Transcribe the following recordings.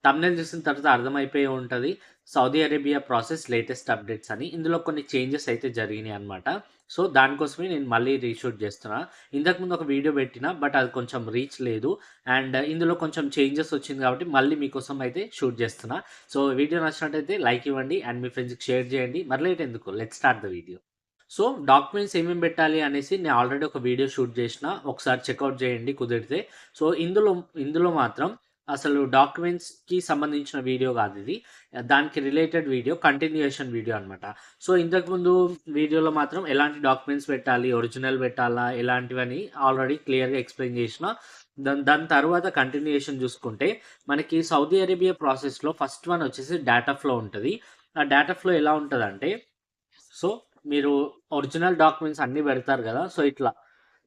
Thumbnail చూసిన తర్వాత అర్థమైపోయి ఉంటది. Saudi Arabia process latest updates అని. ఇందులో కొన్ని చేంజెస్ అయితే జరిగినాయన్నమాట. సో, దానికోసమే నేను మళ్ళీ రీషూట్ చేస్తున్నా. ఇంతకుముందు ఒక వీడియో పెట్టినా బట్ అది కొంచెం రీచ్ లేదు. అండ్ ఇందులో కొంచెం చేంజెస్ వచ్చింది కాబట్టి మళ్ళీ మీకోసం అయితే షూట్ చేస్తున్నా. సో, వీడియో నచ్చినట్టయితే లైక్ ఇవ్వండి అండ్ మీ ఫ్రెండ్స్‌కి షేర్ చేయండి. మరి లేట్ ఎందుకు let's start the video. So, documents ఏమేమి పెట్టాలి అనేసి నేను ఆల్రెడీ ఒక వీడియో షూట్ చేషిన. ఒకసారి చెకౌట్ చేయండి కుదిరితే. సో, ఇందులో మాత్రం అసలు డాక్యుమెంట్స్‌కి సంబంధించిన వీడియో కాదిది. దానికి రిలేటెడ్ వీడియో, కంటిన్యూయేషన్ వీడియో అనమాట. సో, ఇంతకుముందు వీడియోలో మాత్రం ఎలాంటి డాక్యుమెంట్స్ పెట్టాలి, ఒరిజినల్ పెట్టాలా, ఎలాంటివని ఆల్రెడీ క్లియర్‌గా ఎక్స్‌ప్లెయిన్ చేషిన. దాని తరువాత కంటిన్యూయేషన్ చూసుకుంటే, మనకి సౌదీ అరేబియా ప్రాసెస్‌లో ఫస్ట్ వన్ వచ్చేసి డాటా ఫ్లో ఉంటది. ఆ డాటా ఫ్లో ఎలా ఉంటదంటే, సో, మీరు ఒరిజినల్ డాక్యుమెంట్స్ అన్నీ పెడతారు గదా! సో,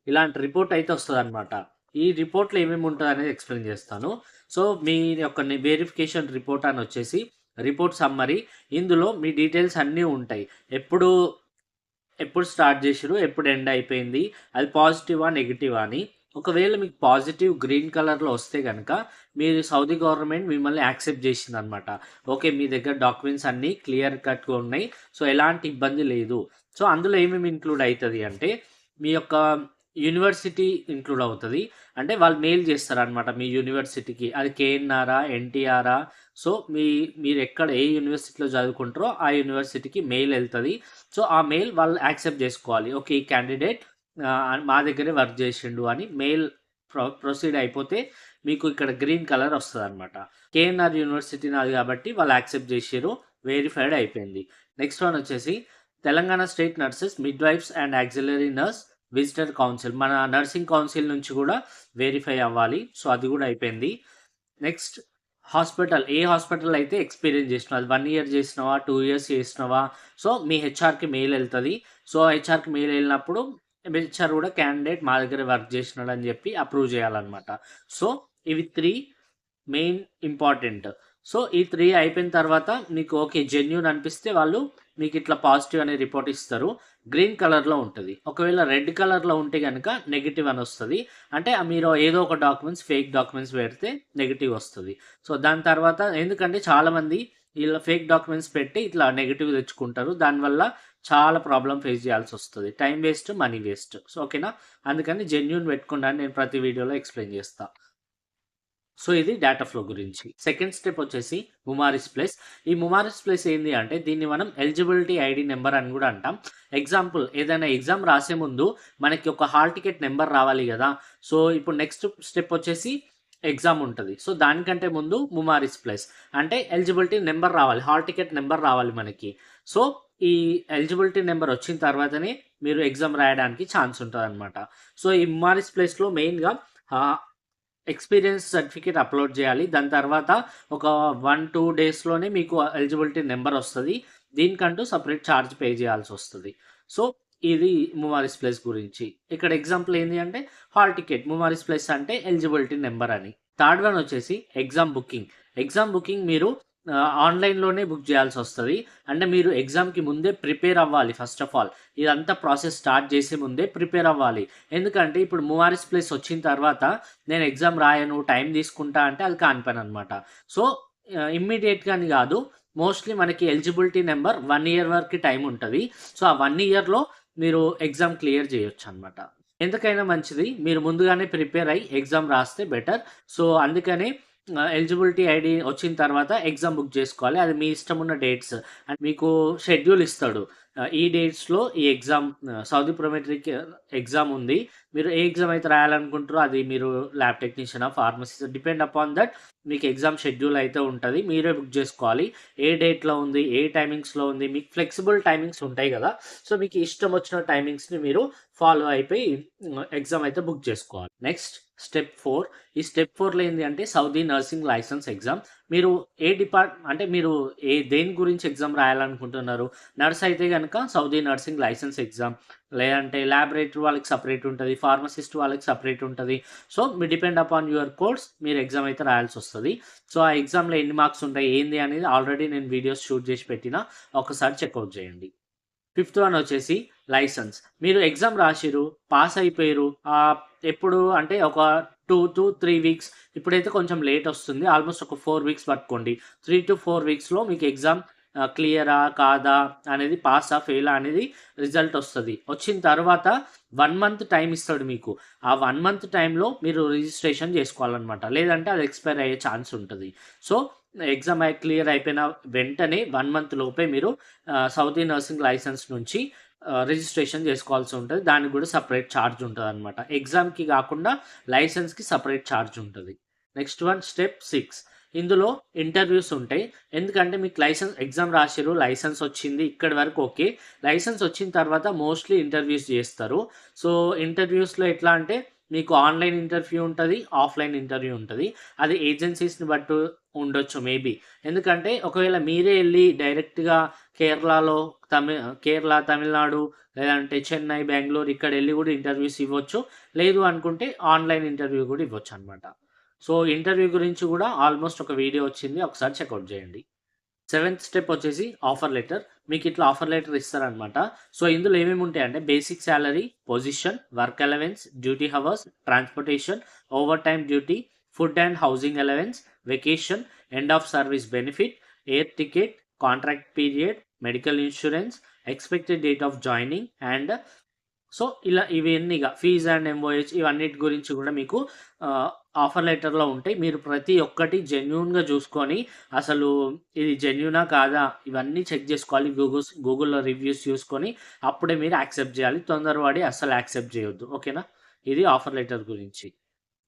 ఇలాంటి రిపోర్ట్ అయితే వస్తదనమాట. ఈ రిపోర్ట్‌లో ఏమేమి ఉంటదనేది ఎక్స్‌ప్లెయిన్ చేస్తాను. సో, మీ యొక్క వెరిఫికేషన్ రిపోర్ట్ అని వచ్చేసి రిపోర్ట్ సమ్మరీ. ఇందులో మీ డీటెయిల్స్ అన్నీ ఉంటాయి. ఎప్పుడు ఎప్పుడు స్టార్ట్ చేసిర్రు, ఎప్పుడు ఎండ్ అయిపోయింది, అది పాజిటివా, నెగెటివా అని. ఒకవేళ మీకు పాజిటివ్ గ్రీన్ కలర్‌లో వస్తే గనక, మీరు సౌదీ గవర్నమెంట్ మిమ్మల్ని యాక్సెప్ట్ చేసిందనమాట. ఓకే. మీ దగ్గర డాక్యుమెంట్స్ అన్నీ క్లియర్ కట్‌గా ఉన్నాయి. సో, ఎలాంటి ఇబ్బంది లేదు. సో, అందులో ఏమేమి ఇంక్లూడ్ అయితది అంటే, మీ యొక్క యూనివర్సిటీ ఇంక్లూడ్ అవుతది. అంటే వాళ్ళు మెయిల్ చేస్తారనమాట మీ యూనివర్సిటీకి. అది కేఎన్ఆరా, ఎన్‌టీఆరా, సో, మీరెక్కడ ఏ యూనివర్సిటీలో చదువుకుంటారో ఆ యూనివర్సిటీకి మెయిల్ ఎళ్తది. సో, ఆ మెయిల్ వాళ్ళు యాక్సెప్ట్ జేసుకోవాలి. ఓకే. ఈ క్యాండిడేట్ మా దగ్గరే వర్క్ జేషిండు అని మెయిల్ ప్రొసీడ్ అయిపోతే మీకు ఇక్కడ గ్రీన్ కలర్ ఒస్తదనమాట. కేఎన్ఆర్ యూనివర్సిటీ నాది గాబట్టి వాళ్ళు యాక్సెప్ట్ జేషిర్రు. వెరిఫైడ్ అయిపోయింది. నెక్స్ట్ వన్ ఒచ్చేసి Telangana state nurses, midwives and auxiliary nurse visitor council. మన నర్సింగ్ కౌన్సిల్ నుంచి గూడా వెరిఫై అవ్వాలి. సో, అది గూడా అయిపోయింది. Next hospital. ఏ హాస్పిటల్ అయితే ఎక్స్‌పీరియన్స్ జేసినావు. అది 1 ఇయర్ జేసినావా, 2 ఇయర్స్ చేసినావా, సో, మీ హెచ్ఆర్‌కి మెయిల్ ఎళ్తది. సో, హెచ్ఆర్‌కి మెయిల్ ఎళ్ళినప్పుడు హెచ్ఆర్ గూడా క్యాండిడేట్ మా దగ్గర వర్క్ జేసినాడని జెప్పి అప్రూవ్ జేయాలనమాట. సో, ఇవి 3 మెయిన్ ఇంపార్టెంట్. సో, ఈ 3 అయిపోయిన తర్వాత మీకు ఓకే. జెన్యూన్ అనిపిస్తే వాళ్ళు మీకిట్లా పాజిటివ్ అనే రిపోర్ట్ ఇస్తారు. గ్రీన్ కలర్‌లో ఉంటది. ఒకవేళ రెడ్ కలర్‌లో ఉంటే గనక నెగెటివ్ అనొస్తది. అంటే మీరు ఏదో ఒక డాక్యుమెంట్స్, ఫేక్ డాక్యుమెంట్స్ పెడితే నెగెటివ్ వస్తది. సో, దాని తర్వాత ఎందుకంటే చాలామంది ఇలా ఫేక్ డాక్యుమెంట్స్ పెట్టి ఇట్లా నెగెటివ్ తెచ్చుకుంటారు. దానివల్ల చాలా ప్రాబ్లమ్ ఫేస్ చేయాల్సొస్తది. Time waste, money waste. So, ఓకేనా? అందుకని జెన్యూన్ పెట్టుకోండి అని నేను ప్రతి వీడియోలో ఎక్స్‌ప్లెయిన్ చేస్తా. సో, ఇది డాటా ఫ్లో గురించి. సెకండ్ స్టెప్ వచ్చేసి ముమారిస్ ప్లస్. ఈ ముమారిస్ ప్లస్ ఏంది అంటే దీన్ని మనం ఎలిజిబిలిటీ ఐడీ నంబర్ అని గూడా అంటాం. ఎగ్జాంపుల్ ఏదైనా ఎగ్జామ్ రాసే ముందు మనకి ఒక హాల్ టికెట్ నంబర్ రావాలి గదా! సో, ఇప్పుడు నెక్స్ట్ స్టెప్ వచ్చేసి ఎగ్జామ్ ఉంటది. సో, దానికంటే ముందు ముమారిస్ ప్లస్ అంటే ఎలిజిబిలిటీ నంబర్ రావాలి. హాల్ టికెట్ నంబర్ రావాలి మనకి. సో, ఈ ఎలిజిబిలిటీ నంబర్ వచ్చిన తర్వాతనే మీరు ఎగ్జామ్ రాయడానికి ఛాన్స్ ఉంటదనమాట. సో, ఈ ముమారిస్ ప్లస్‌లో మెయిన్‌గా ఆహ్ ఎక్స్‌పీరియన్స్ సర్టిఫికేట్ అప్‌లోడ్ జేయాలి. దాని తర్వాత ఒక 1, 2 డేస్‌లోనే మీకు ఎలిజిబిలిటీ నంబర్ ఒస్తది. దీనికంటూ సెపరేట్ చార్జ్ పే జేయాల్సొస్తది. సో, ఇది ముమారిస్ ప్లస్ గురించి. ఇక్కడ ఎగ్జాంపుల్ ఏంది అంటే హాల్ టికెట్ ముమారిస్ ప్లస్ అంటే ఎలిజిబిలిటీ నంబర్ అని. థర్డ్ వన్ వచ్చేసి ఎగ్జామ్ బుకింగ్. ఎగ్జామ్ బుకింగ్ మీరు ఆన్‌లైన్‌లోనే బుక్ జేయాల్సొస్తది. అంటే మీరు ఎగ్జామ్‌కి ముందే ప్రిపేర్ అవ్వాలి ఫస్ట్ ఆఫ్ ఆల్. ఇదంతా ప్రాసెస్ స్టార్ట్ చేసే ముందే ప్రిపేర్ అవ్వాలి. ఎందుకంటే ఇప్పుడు మువారిస్ ప్లేస్ వచ్చిన తర్వాత నేను ఎగ్జామ్ రాయను, టైం తీసుకుంటా అంటే అది కాని పననమాట. సో, ఇమ్మీడియేట్‌గా అని గాదు. మోస్ట్‌లీ మనకి ఎలిజిబిలిటీ నంబర్ 1 ఇయర్ వరకి టైం ఉంటది. సో, ఆ 1 ఇయర్‌లో మీరు ఎగ్జామ్ క్లియర్ జేయొచ్చనమాట. ఎందుకైనా మంచిది మీరు ముందుగానే ప్రిపేర్ అయ్యి ఎగ్జామ్ రాస్తే బెటర్. సో, అందుకనే ఎలిజిబిలిటీ ఐడీ వచ్చిన తర్వాత ఎగ్జామ్ బుక్ జేసుకోవాలి. అది మీ ఇష్టమున్న డేట్స్. అండ్ మీకు షెడ్యూల్ ఇస్తాడు. ఈ డేట్స్‌లో ఈ ఎగ్జామ్ సౌదీ ప్రొమెట్రిక్ ఎగ్జామ్ ఉంది. మీరు ఏ ఎగ్జామ్ అయితే రాయాలనుకుంటారో అది మీరు ల్యాబ్ టెక్నీషియనా, ఫార్మసిస్ట్ డిపెండ్ అపాన్ దట్ మీకు ఎగ్జామ్ షెడ్యూల్ అయితే ఉంటది. మీరే బుక్ జేసుకోవాలి. ఏ డేట్‌లో ఉంది, ఏ టైమింగ్స్‌లో ఉంది, మీకు ఫ్లెక్సిబుల్ టైమింగ్స్ ఉంటాయి గదా! సో, మీకు ఇష్టం వచ్చిన టైమింగ్స్‌ని మీరు ఫాలో అయిపోయి ఎగ్జామ్ అయితే బుక్ చేసుకోవాలి. Next step 4. ఈ స్టెప్ 4లో ఏంది అంటే సౌదీ నర్సింగ్ లైసెన్స్ ఎగ్జామ్. మీరు అంటే మీరు దేని గురించి ఎగ్జామ్ రాయాలనుకుంటున్నారు? నర్స్ అయితే గనక సౌదీ నర్సింగ్ లైసెన్స్ ఎగ్జామ్. లేదంటే ల్యాబొరేటరీ వాళ్ళకి సెపరేట్ ఉంటది. ఫార్మసిస్ట్ వాళ్ళకి సెపరేట్ ఉంటది. So, me depend upon your course మీరు ఎగ్జామ్ అయితే రాయాల్సొస్తది. సో, ఆ ఎగ్జామ్‌లో ఎన్ని మార్క్స్ ఉంటాయి, ఏంది అనేది ఆల్రెడీ నేను వీడియోస్ షూట్ చేసి పెట్టిన. ఒకసారి చెకౌట్ చేయండి. ఫిఫ్త్ వన్ వచ్చేసి లైసెన్స్. మీరు ఎగ్జామ్ రాసిర్రు, పాస్ అయిపోయిర్రు. ఎప్పుడు అంటే ఒక 2-3 వీక్స్, ఇప్పుడైతే కొంచెం లేట్ వస్తుంది. ఆల్మోస్ట్ ఒక 4 వీక్స్ పట్టుకోండి. 3-4 వీక్స్‌లో మీకు ఎగ్జామ్ క్లియరా? కాదా? అనేది పాసా? ఫెయిలా? అనేది రిజల్ట్ వస్తది. వచ్చిన తర్వాత 1 మంత్ టైమ్ ఇస్తాడు మీకు. ఆ 1 మంత్ టైమ్‌లో మీరు రిజిస్ట్రేషన్ చేసుకోవాలనమాట. లేదంటే అది ఎక్స్‌పైర్ అయ్యే ఛాన్స్ ఉంటది. సో, ఎగ్జామ్ క్లియర్ అయిపోయిన వెంటనే 1 మంత్ లోపే మీరు సౌదీ నర్సింగ్ లైసెన్స్ నుంచి రిజిస్ట్రేషన్ చేసుకోవాల్సి ఉంటది. దానికి కూడా సెపరేట్ ఛార్జ్ ఉంటదనమాట. ఎగ్జామ్‌కి కాకుండా లైసెన్స్‌కి సెపరేట్ ఛార్జ్ ఉంటది. Next one step 6. ఇందులో ఇంటర్వ్యూస్ ఉంటాయి. ఎందుకంటే మీకు లైసెన్స్ ఎగ్జామ్ రాసిర్రు, లైసెన్స్ వచ్చింది. ఇక్కడి వరకు ఓకే. లైసెన్స్ వచ్చిన తర్వాత మోస్ట్‌లీ ఇంటర్వ్యూస్ చేస్తారు. సో, ఇంటర్వ్యూస్‌లో ఎట్లా అంటే మీకు ఆన్‌లైన్ ఇంటర్వ్యూ ఉంటది. ఆఫ్‌లైన్ ఇంటర్వ్యూ ఉంటది. అది ఏజెన్సీస్‌ని బట్టి ఉండొచ్చు మేబీ. ఎందుకంటే ఒకవేళ మీరే ఎళ్లి డైరెక్ట్‌గా కేరళలో కేరళ, తమిళనాడు లేదంటే చెన్నై, బెంగుళూరు ఇక్కడెళ్లి కూడా ఇంటర్వ్యూస్ ఇవ్వచ్చు. లేదు అనుకుంటే ఆన్‌లైన్ ఇంటర్వ్యూ కూడా ఇవ్వొచ్చనమాట. సో, ఇంటర్వ్యూ గురించి కూడా ఆల్మోస్ట్ ఒక వీడియో వచ్చింది. ఒకసారి చెకౌట్ చేయండి. సెవెంత్ స్టెప్ వచ్చేసి ఆఫర్ లెటర్. మీకిట్లా ఆఫర్ లెటర్ ఇస్తారనమాట. సో, ఇందులో ఏమేమి ఉంటాయంటే basic salary, position, work allowance, duty hours, transportation, over time duty, food and housing allowance, vacation, end of service benefit, air ticket, contract period, medical insurance, expected date of joining and so, ఇలా ఇవన్నీగా fees and MOH ఇవన్నిటి గురించి కూడా మీకు ఆహ్, offer లెటర్‌లో ఉంటాయి. మీరు ప్రతి ఒక్కటి జెన్యూన్‌గా చూసుకొని అసలు ఇది జెన్యూనా? కాదా? ఇవన్నీ చెక్ చేసుకోవాలి. గూగుల్‌లో రివ్యూస్ చూసుకొని అప్పుడే మీరు యాక్సెప్ట్ చేయాలి. తొందరపడి అస్సలు యాక్సెప్ట్ చేయొద్దు. ఓకేనా? ఇది ఆఫర్ లెటర్ గురించి.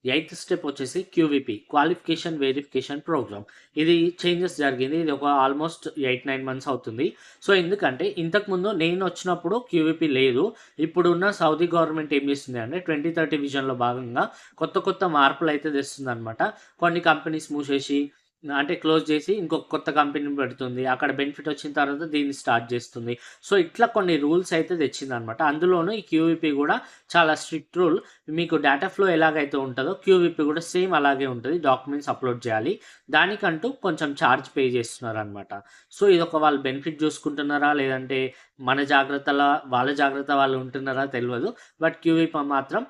ఎయిత్ స్టెప్ వచ్చేసి క్యూవీపీ క్వాలిఫికేషన్ వెరిఫికేషన్ ప్రోగ్రామ్. ఇది చేంజెస్ జరిగింది. ఇది ఒక ఆల్మోస్ట్ 8-9 మంత్స్ అవుతుంది. సో, ఎందుకంటే ఇంతకుముందు నేను వచ్చినప్పుడు క్యూవీపీ లేదు. ఇప్పుడున్న సౌదీ గవర్నమెంట్ ఏం చేస్తుంది అంటే 2030 విజన్‌లో భాగంగా కొత్త కొత్త మార్పులైతే తెస్తుందనమాట. కొన్ని కంపెనీస్ మూసేసి అంటే క్లోజ్ చేసి ఇంకొక కొత్త కంపెనీని పెడుతుంది. అక్కడ బెనిఫిట్ వచ్చిన తర్వాత దీన్ని స్టార్ట్ చేస్తుంది. సో, ఇట్లా కొన్ని రూల్స్ అయితే తెచ్చిందనమాట. అందులోనూ ఈ క్యూవీపీ కూడా చాలా స్ట్రిక్ట్ రూల్. మీకు డేటా ఫ్లో ఎలాగైతే ఉంటదో క్యూవీపీ కూడా సేమ్ అలాగే ఉంటది. డాక్యుమెంట్స్ అప్‌లోడ్ చేయాలి. దానికంటూ కొంచెం ఛార్జ్ పే చేస్తున్నారనమాట. సో, ఇదొక వాళ్ళు బెనిఫిట్ చూసుకుంటున్నారా? లేదంటే మన జాగ్రత్తల వాళ్ళ జాగ్రత్త వాళ్ళు ఉంటున్నారా తెలవదు. బట్ క్యూవీపీ మాత్రం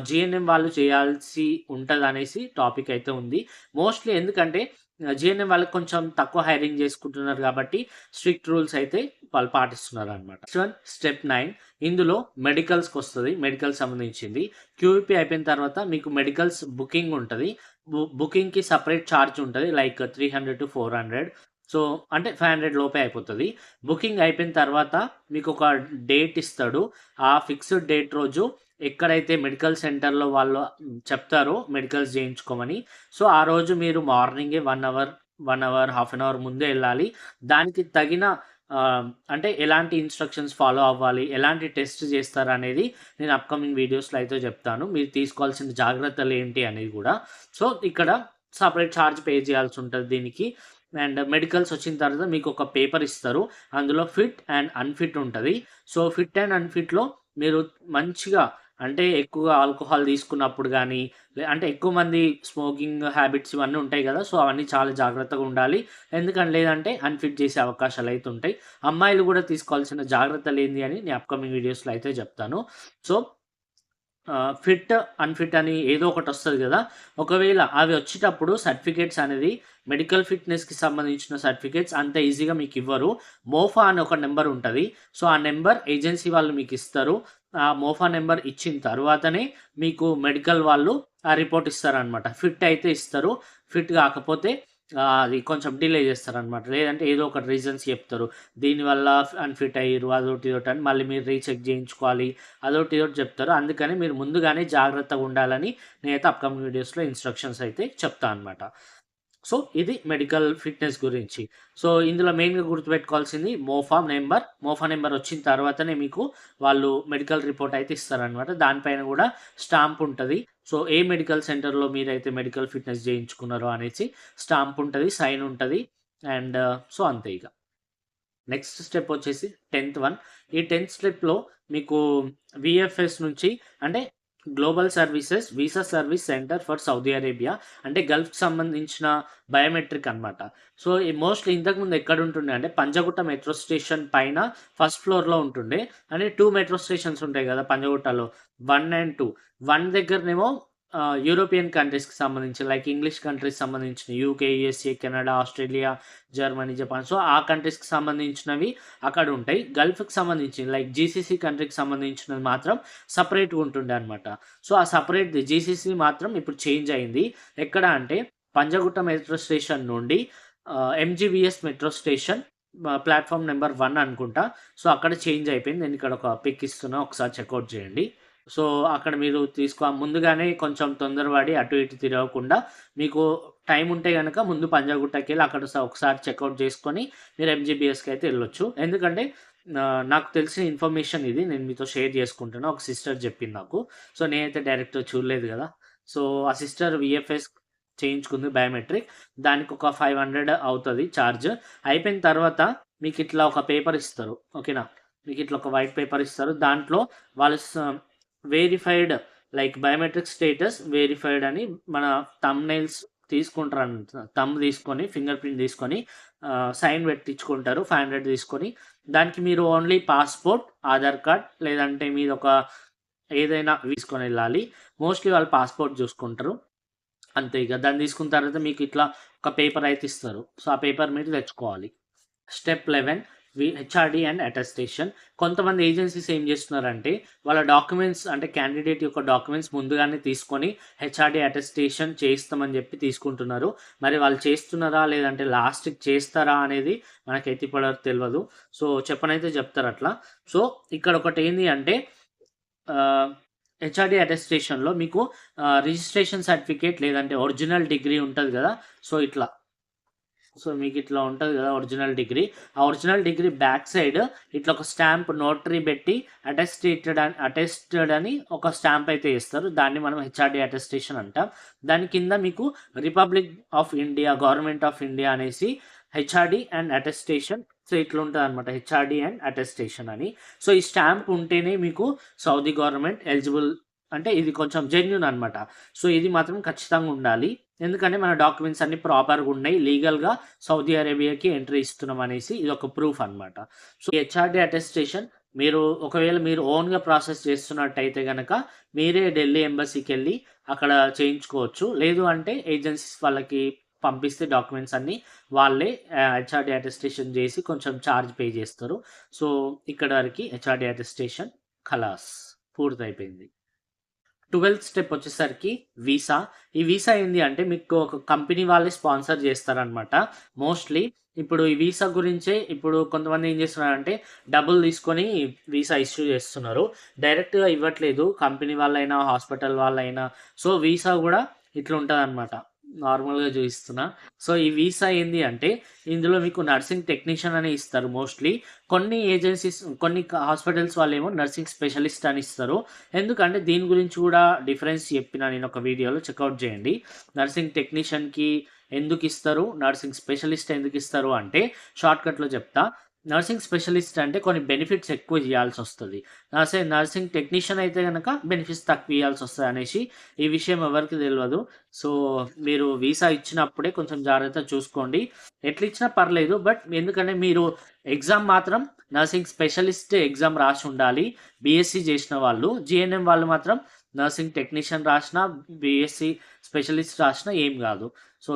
జీఎన్ఎం వాళ్ళు చేయాల్సి ఉంటదనేసి టాపిక్ అయితే ఉంది. మోస్ట్‌లీ ఎందుకంటే జీఎన్ఎం వాళ్ళకి కొంచెం తక్కువ హైరింగ్ చేసుకుంటున్నారు కాబట్టి స్ట్రిక్ట్ రూల్స్ అయితే వాళ్ళు పాటిస్తున్నారనమాట. Next one step 9. ఇందులో మెడికల్స్‌కొస్తది. మెడికల్స్ సంబంధించింది. క్యూఈపీ అయిపోయిన తర్వాత మీకు మెడికల్స్ బుకింగ్ ఉంటది. బుకింగ్‌కి సెపరేట్ ఛార్జ్ ఉంటది. లైక్ 300-400. సో, అంటే 500 లోపే అయిపోతది. బుకింగ్ అయిపోయిన తర్వాత మీకొక డేట్ ఇస్తాడు. ఆ ఫిక్స్‌డ్ డేట్ రోజు ఎక్కడైతే మెడికల్ సెంటర్‌లో వాళ్ళు చెప్తారో మెడికల్స్ చేయించుకోమని. సో, ఆ రోజు మీరు మార్నింగే 1 అవర్, హాఫ్ అన్ అవర్ ముందే ఎళ్ళాలి. దానికి తగిన అంటే ఎలాంటి ఇన్‌స్ట్రక్షన్స్ ఫాలో అవ్వాలి, ఎలాంటి టెస్ట్ చేస్తారనేది నేను అప్‌కమింగ్ వీడియోస్‌లో అయితే చెప్తాను. మీరు తీసుకోవాల్సిన జాగ్రత్తలేంటి అనేది గూడా. సో, ఇక్కడ సెపరేట్ ఛార్జ్ పే చేయాల్సుంటది దీనికి. అండ్ మెడికల్స్ వచ్చిన తర్వాత మీకొక పేపర్ ఇస్తారు. అందులో ఫిట్ అండ్ అన్‌ఫిట్ ఉంటది. సో, ఫిట్ అండ్ అన్‌ఫిట్‌లో మీరు మంచిగా అంటే ఎక్కువగా ఆల్కహాల్ తీసుకున్నప్పుడు గానీ, అంటే ఎక్కువ మంది స్మోకింగ్ హ్యాబిట్స్ ఇవన్నీ ఉంటాయి గదా! సో, అవన్నీ చాలా జాగ్రత్తగా ఉండాలి. ఎందుకని లేదంటే అన్‌ఫిట్ చేసే అవకాశాలైతే ఉంటాయి. అమ్మాయిలు గూడా తీసుకోవాల్సిన జాగ్రత్తలేంది అని నేను అప్‌కమింగ్ వీడియోస్‌లో అయితే చెప్తాను. సో, ఫిట్, అన్‌ఫిట్ అని ఏదో ఒకటొస్తది గదా! ఒకవేళ అవి వచ్చేటప్పుడు సర్టిఫికేట్స్ అనేది మెడికల్ ఫిట్‌నెస్‌కి సంబంధించిన సర్టిఫికేట్స్ అంత ఈజీగా మీకివ్వరు. మోఫా అని ఒక నంబర్ ఉంటది. సో, ఆ నంబర్ ఏజెన్సీ వాళ్ళు మీకిస్తారు. ఆ మోఫా నంబర్ ఇచ్చిన తర్వాతనే మీకు మెడికల్ వాళ్ళు ఆ రిపోర్ట్ ఇస్తారనమాట. ఫిట్ అయితే ఇస్తారు. ఫిట్ కాకపోతే అది కొంచెం డిలే చేస్తారనమాట. లేదంటే ఏదో ఒకటి రీజన్స్ చెప్తారు. దీనివల్ల అన్‌ఫిట్ అయ్యిర్రు అదోటి ఇదోటి అని మళ్ళీ మీరు రీచెక్ చేయించుకోవాలి. అదోటి ఇదోటి చెప్తారు. అందుకని మీరు ముందుగానే జాగ్రత్తగా ఉండాలని నేనైతే అప్‌కమింగ్ వీడియోస్‌లో ఇన్‌స్ట్రక్షన్స్ అయితే చెప్తా అనమాట. సో, ఇది మెడికల్ ఫిట్‌నెస్ గురించి. సో, ఇందులో మెయిన్‌గా గుర్తుపెట్టుకోవాల్సింది మోఫా నంబర్. మోఫా నంబర్ వచ్చిన తర్వాతనే మీకు వాళ్ళు మెడికల్ రిపోర్ట్ అయితే ఇస్తారనమాట. దానిపైన గూడా స్టాంప్ ఉంటది. సో, ఏ మెడికల్ సెంటర్‌లో మీరైతే మెడికల్ ఫిట్‌నెస్ చేయించుకున్నారో అనేసి స్టాంప్ ఉంటది, సైన్ ఉంటది. అండ్ సో, అంతే ఇగ. నెక్స్ట్ స్టెప్ వచ్చేసి 10థ్ వన్. ఈ 10థ్ స్టెప్‌లో మీకు వీఎఫ్ఎస్ నుంచి అంటే global services visa service centre for Saudi Arabia అంటే గల్ఫ్‌కి సంబంధించిన బయోమెట్రిక్ అనమాట. సో, ఈ మోస్ట్‌లీ ఇంతకుముందు ఎక్కడుంటుండే అంటే పంజగుట్ట మెట్రో స్టేషన్ పైన ఫస్ట్ ఫ్లోర్‌లో ఉంటుండే. అంటే 2 మెట్రో స్టేషన్స్ ఉంటాయి గదా! పంజగుట్టలో 1 అండ్ 2. 1 దగ్గరనేమో యూరోపియన్ కంట్రీస్‌కి సంబంధించి లైక్ ఇంగ్లీష్ కంట్రీస్ సంబంధించిన UK, USA, Canada, Australia, Germany, Japan. So, ఆ కంట్రీస్‌కి సంబంధించినవి అక్కడుంటాయి. గల్ఫ్‌కి సంబంధించి లైక్ జీసీసీ కంట్రీకి సంబంధించినది మాత్రం సెపరేట్‌గా ఉంటుండే అనమాట. సో, ఆ సెపరేట్‌ది జీసీసీ మాత్రం ఇప్పుడు చేంజ్ అయింది. ఎక్కడ అంటే పంజగుట్ట మెట్రో స్టేషన్ నుండి MGBS metro station platform number 1 అనుకుంటా. సో, అక్కడ చేంజ్ అయిపోయింది. నేను ఇక్కడ ఒక పిక్ ఇస్తున్నా. ఒకసారి చెకౌట్ చేయండి. సో, అక్కడ మీరు ముందుగానే కొంచెం తొందరపడి అటు ఇటు తిరగకుండా మీకు టైం ఉంటే గనక ముందు పంజాగుట్టకెళ్ళి అక్కడ ఒకసారి చెకౌట్ చేసుకొని మీరు ఎంజీబీఎస్‌కి అయితే ఎళ్ళొచ్చు. ఎందుకంటే నాకు తెలిసిన ఇన్ఫర్మేషన్ ఇది. నేను మీతో షేర్ చేసుకుంటున్నా. ఒక సిస్టర్ చెప్పింది నాకు. సో, నేనైతే డైరెక్ట్‌గా చూడలేదు గదా! సో, ఆ సిస్టర్ వీఎఫ్ఎస్ చేయించుకుంది బయోమెట్రిక్. దానికొక 500 అవుతది చార్జ్. అయిపోయిన తర్వాత మీకిట్లా ఒక పేపర్ ఇస్తారు. ఓకేనా? మీకిట్లా ఒక వైట్ పేపర్ ఇస్తారు. దాంట్లో వాళ్ళు verified like biometric status verified అని మన థంబ్‌నెయిల్స్ తీసుకుంటారంట. థంబ్ తీసుకొని, ఫింగర్ ప్రింట్ తీసుకొని సైన్ పెట్టించుకుంటారు. 500 తీసుకొని. దానికి మీరు ఓన్లీ పాస్‌పోర్ట్, ఆధార్ కార్డ్ లేదంటే మీదొక ఏదైనా తీసుకొనెళ్ళాలి. మోస్ట్‌లీ వాళ్ళు పాస్‌పోర్ట్ చూసుకుంటారు. అంతే ఇగ. దాన్ని తీసుకున్న తర్వాత మీకు ఇట్లా ఒక పేపర్ అయితే ఇస్తారు. సో, ఆ పేపర్ మీరు తెచ్చుకోవాలి. Step 11 HRD and attestation. కొంతమంది ఏజెన్సీస్ ఏం చేస్తున్నారంటే, వాళ్ళ డాక్యుమెంట్స్ అంటే క్యాండిడేట్ యొక్క డాక్యుమెంట్స్ ముందుగానే తీసుకొని హెచ్ఆర్‌డి అటెస్టేషన్ చేయిస్తామని చెప్పి తీసుకుంటున్నారు. మరి వాళ్ళు చేస్తున్నారా? లేదంటే లాస్ట్‌కి చేస్తారా? అనేది మనకైతే ఇప్పటివరకు తెలవదు. సో, చెప్పనైతే చెప్తారట్లా. సో, ఇక్కడ ఒకటేంది అంటే ఆహ్, హెచ్ఆర్‌డి అటెస్టేషన్‌లో మీకు రిజిస్ట్రేషన్ సర్టిఫికేట్ లేదంటే ఒరిజినల్ డిగ్రీ ఉంటది గదా! సో, ఇట్లా సో, మీకిట్లా ఉంటది గదా! Original degree. ఆ ఒరిజినల్ డిగ్రీ బ్యాక్ సైడ్ ఇట్లా ఒక స్టాంప్ నోటరీ బెట్టి అటెస్టెడ్ అని ఒక స్టాంప్ అయితే ఇస్తారు. దాన్ని మనం హెచ్ఆర్‌డి అటెస్టేషన్ అంటాం. దాని కింద మీకు republic of India, government of India అనేసి హెచ్ఆర్‌డి అండ్ అటెస్టేషన్ సో, ఇట్లుంటదనమాట. హెచ్ఆర్‌డి అండ్ అటెస్టేషన్ అని. సో, ఈ స్టాంప్ ఉంటేనే మీకు సౌదీ గవర్నమెంట్ ఎలిజిబుల్ అంటే ఇది కొంచెం జెన్యూన్ అనమాట. సో, ఇది మాత్రం ఖచ్చితంగా ఉండాలి. ఎందుకంటే మన డాక్యుమెంట్స్ అన్నీ ప్రాపర్‌గా ఉన్నాయి. లీగల్‌గా సౌదీ అరేబియాకి ఎంట్రీ ఇస్తున్నాం అనేసి ఇదొక ప్రూఫ్ అనమాట. సో, హెచ్ఆర్‌డి అటెస్టేషన్ ఒకవేళ మీరు ఓన్‌గా ప్రాసెస్ చేస్తున్నట్టయితే గనక మీరే ఢిల్లీ ఎంబసీకెళ్ళి అక్కడ చేయించుకోవచ్చు. లేదు అంటే ఏజెన్సీస్ వాళ్ళకి పంపిస్తే డాక్యుమెంట్స్ అన్నీ వాళ్ళే హెచ్ఆర్‌డి అటెస్టేషన్ చేసి కొంచెం చార్జ్ పే చేస్తారు. సో, ఇక్కడ వరకి హెచ్ఆర్‌డి అటెస్టేషన్ ఖలాస్ పూర్తయిపోయింది. 12థ్ స్టెప్ వచ్చేసరికి వీసా. ఈ వీసా ఏంది అంటే మీకు ఒక కంపెనీ వాళ్ళే స్పాన్సర్ చేస్తారనమాట. మోస్ట్‌లీ ఇప్పుడు ఈ వీసా గురించే ఇప్పుడు కొంతమంది ఏం చేస్తున్నారంటే డబ్బులు తీసుకొని వీసా ఇష్యూ చేస్తున్నారు. డైరెక్ట్‌గా ఇవ్వట్లేదు. కంపెనీ వాళ్ళైనా, హాస్పిటల్ వాళ్ళైనా. సో, వీసా గూడా ఇట్లుంటదనమాట. నార్మల్‌గా చూయిస్తున్నా. సో, ఈ వీసా ఏంది అంటే ఇందులో మీకు నర్సింగ్ టెక్నీషియన్ అని ఇస్తారు మోస్ట్‌లీ. కొన్ని ఏజెన్సీస్ కొన్ని హాస్పిటల్స్ వాళ్ళేమో నర్సింగ్ స్పెషలిస్ట్ అని ఇస్తారు. ఎందుకంటే దీని గురించి కూడా డిఫరెన్స్ చెప్పిన నేను ఒక వీడియోలో చెకౌట్ చేయండి. నర్సింగ్ టెక్నీషియన్‌కి ఎందుకిస్తారు? నర్సింగ్ స్పెషలిస్ట్ ఎందుకిస్తారు అంటే షార్ట్‌కట్‌లో చెప్తా. నర్సింగ్ స్పెషలిస్ట్ అంటే కొన్ని బెనిఫిట్స్ ఎక్కువ ఇయ్యాల్సొస్తది. నర్సింగ్ టెక్నీషియన్ అయితే గనక బెనిఫిట్స్ తక్కువ ఇయ్యాల్సొస్తది అనేసి ఈ విషయం ఎవరికీ తెలవదు. సో, మీరు వీసా ఇచ్చినప్పుడే కొంచెం జాగ్రత్తగా చూసుకోండి. ఎట్లిచ్చినా పర్లేదు. బట్ ఎందుకంటే మీరు ఎగ్జామ్ మాత్రం నర్సింగ్ స్పెషలిస్ట్ ఎగ్జామ్ రాసుండాలి. బీఎస్సీ చేసిన వాళ్ళు. జీఎన్ఎం వాళ్ళు మాత్రం నర్సింగ్ టెక్నీషియన్ రాసినా, బీఎస్సీ స్పెషలిస్ట్ రాసినా ఏం గాదు. సో,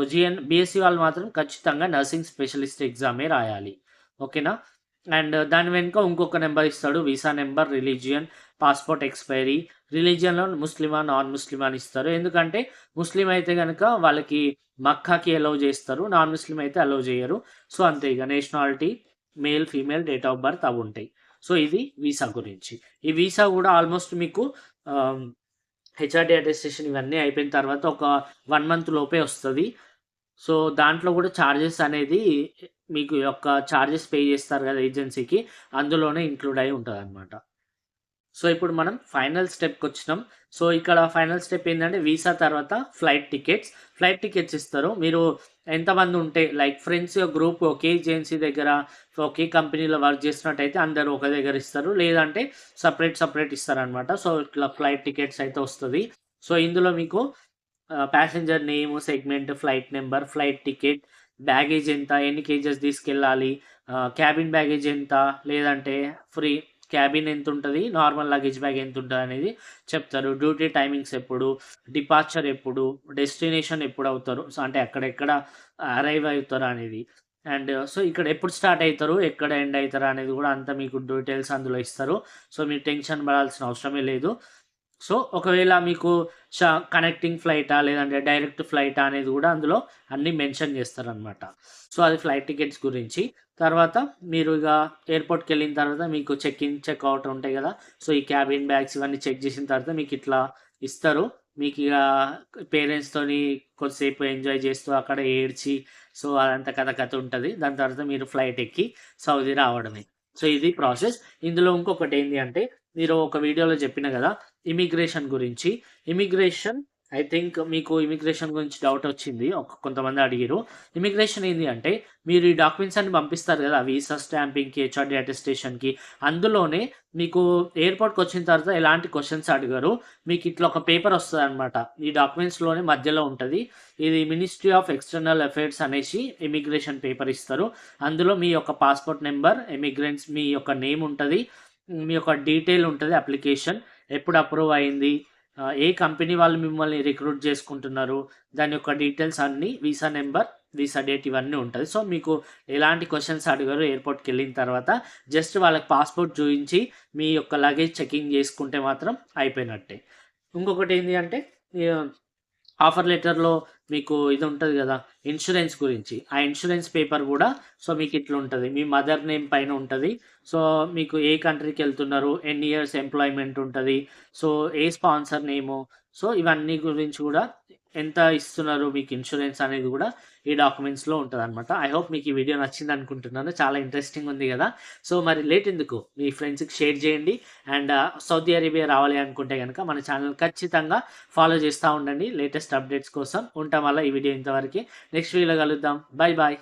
బీఎస్సీ వాళ్ళు మాత్రం ఖచ్చితంగా నర్సింగ్ స్పెషలిస్ట్ ఎగ్జామే రాయాలి. ఓకేనా? అండ్ దాని వెనుక ఇంకొక నంబర్ ఇస్తాడు. Visa number, religion, passport expiry. రిలీజియన్‌లో ముస్లిమా, నాన్ ముస్లిమా అని ఇస్తారు. ఎందుకంటే ముస్లిం అయితే గనక వాళ్ళకి మక్కాకి అలౌ చేస్తారు. నాన్ ముస్లిం అయితే అలౌ చేయరు. సో, అంతే ఇగ nationality, male, female, date of birth అవుంటాయి. సో, ఇది వీసా గురించి. ఈ వీసా గూడా ఆల్‌మోస్ట్ మీకు ఆహ్, హెచ్ఆర్‌డి అటెస్టేషన్ ఇవన్నీ అయిపోయిన తర్వాత ఒక 1 మంత్ లోపే వస్తది. సో, దాంట్లో గూడా చార్జెస్ అనేది మీకు యొక్క చార్జెస్ పే చేస్తారు గదా! ఏజెన్సీకి అందులోనే ఇంక్లూడ్ అయ్యి ఉంటదనమాట. సో, ఇప్పుడు మనం ఫైనల్ స్టెప్‌కొచ్చినాం. సో, ఇక్కడ ఫైనల్ స్టెప్ ఏందంటే వీసా తర్వాత ఫ్లైట్ టికెట్స్. ఫ్లైట్ టికెట్స్ ఇస్తారు. మీరు ఎంతమందుంటే లైక్ ఫ్రెండ్స్ గ్రూప్ ఒకే ఏజెన్సీ దగ్గర, ఒకే కంపెనీలో వర్క్ చేస్తున్నట్టయితే అందరూ ఒక దగ్గర ఇస్తారు. లేదంటే సెపరేట్ ఇస్తారనమాట. సో, ఇట్లా ఫ్లైట్ టికెట్స్ అయితే వస్తది. సో, ఇందులో మీకు passenger name, segment, flight number, flight ticket, baggage ఎంత, ఎన్ని కేజెస్ తీసుకెళ్ళాలి, క్యాబిన్ బ్యాగేజ్ ఎంత, లేదంటే ఫ్రీ క్యాబిన్ ఎంతుంటది, నార్మల్ లగేజ్ బ్యాగ్ ఎంతుంటదనేది చెప్తారు. డ్యూటీ టైమింగ్స్ ఎప్పుడు, డిపార్చర్ ఎప్పుడు, డెస్టినేషన్ ఎప్పుడవుతారు. సో, అంటే అక్కడెక్కడ అరైవ్ అవుతారు అనేది. అండ్ సో, ఇక్కడ ఎప్పుడు స్టార్ట్ అయితారు, ఎక్కడ ఎండ్ అయితారు అనేది గూడా అంతా మీకు డీటెయిల్స్ అందులో ఇస్తారు. సో, మీరు టెన్షన్ పడాల్సిన అవసరమే లేదు. సో, ఒకవేళ మీకు కనెక్టింగ్ ఫ్లైటా, లేదంటే డైరెక్ట్ ఫ్లైటా అనేది గూడా అందులో అన్నీ మెన్షన్ చేస్తారనమాట. సో, అది ఫ్లైట్ టికెట్స్ గురించి. తర్వాత మీరు ఇగ ఎయిర్‌పోర్ట్‌కెళ్ళిన తర్వాత మీకు చెక్ ఇన్, చెక్ ఔట్ ఉంటాయి గదా! సో, ఈ క్యాబిన్ బ్యాగ్స్ ఇవన్నీ చెక్ చేసిన తర్వాత మీకిట్లా ఇస్తారు. మీకిగ పేరెంట్స్‌తోని కొద్దిసేపు ఎంజాయ్ చేస్తూ అక్కడ ఏడ్చి, సో, అదంతా కథ ఉంటది. దాని తర్వాత మీరు ఫ్లైట్ ఎక్కి సౌదీ రావడమే. సో, ఇది ప్రాసెస్. ఇందులో ఇంకొకటేంది అంటే మీరు ఒక వీడియోలో చెప్పిన గదా! ఇమిగ్రేషన్ గురించి. ఇమిగ్రేషన్ ఐ థింక్ మీకు ఇమిగ్రేషన్ గురించి డౌటొచ్చింది. కొంతమంది అడిగిర్రు. ఇమిగ్రేషన్ ఏంది అంటే, మీరు ఈ డాక్యుమెంట్స్ అన్నీ పంపిస్తారు గదా! వీసా స్టాంపింగ్‌కి, హెచ్ఆర్‌డీ అటెస్టేషన్‌కి. అందులోనే మీకు ఎయిర్‌పోర్ట్‌కొచ్చిన తర్వాత ఎలాంటి క్వెషన్స్ అడగరు. మీకిట్లా ఒక పేపర్ ఒస్తదనమాట. ఈ డాక్యుమెంట్స్‌లోనే మధ్యలో ఉంటది. ఇది మినిస్ట్రీ ఆఫ్ ఎక్స్‌టర్నల్ అఫైర్స్ అనేసి ఇమిగ్రేషన్ పేపర్ ఇస్తారు. అందులో మీ యొక్క పాస్‌పోర్ట్ నంబర్, ఎమిగ్రెంట్స్ మీ యొక్క నేమ్ ఉంటది. మీ యొక్క డీటెయిల్ ఉంటది అప్లికేషన్. ఎప్పుడు అప్రూవ్ అయింది, ఏ కంపెనీ వాళ్ళు మిమ్మల్ని రిక్రూట్ చేసుకుంటున్నారు, దాని యొక్క డీటెయిల్స్ అన్నీ, వీసా నంబర్, వీసా డేట్ ఇవన్నీ ఉంటది. సో, మీకు ఎలాంటి క్వెషన్స్ అడగరు ఎయిర్‌పోర్ట్‌కెళ్ళిన తర్వాత. జస్ట్ వాళ్ళకి పాస్‌పోర్ట్ చూయించి, మీ యొక్క లగేజ్ చెకింగ్ చేసుకుంటే మాత్రం అయిపోయినట్టే. ఇంకొకటేంది అంటే ఆహ్ ఆఫర్ లెటర్‌లో మీకు ఇది ఉంటది గదా! ఇన్స్యూరెన్స్ గురించి. ఆ ఇన్స్యూరెన్స్ పేపర్ గూడా సో, మీకిట్లుంటది. మీ మదర్ నేమ్ పైన ఉంటది. సో, మీకు ఏ కంట్రీకెళ్తున్నారు, ఎన్ని ఇయర్స్ ఎంప్లాయ్‌మెంట్ ఉంటది. సో, ఏ స్పాన్సర్ నేము. సో, ఇవన్నీ గురించి గూడా ఎంత ఇస్తున్నారు మీకు ఇన్స్యూరెన్స్ అనేది గూడా ఈ డాక్యుమెంట్స్‌లో ఉంటదనమాట. ఐ హోప్ మీకు ఈ వీడియో నచ్చిందనుకుంటున్నాను. చాలా ఇంట్రెస్టింగ్ ఉంది గదా! సో, మరి లేట్ ఎందుకు మీ ఫ్రెండ్స్‌కి షేర్ జేయండి. అండ్ సౌదీ అరేబియా రావాలి అనుకుంటే గనక మన ఛానెల్ ఖచ్చితంగా ఫాలో చేస్తా ఉండండి. లేటెస్ట్ అప్డేట్స్ కోసం. ఉంటాం మళ్ళా ఈ వీడియో ఇంతవరకే. నెక్స్ట్ వీడియోలో కలుద్దాం. బై.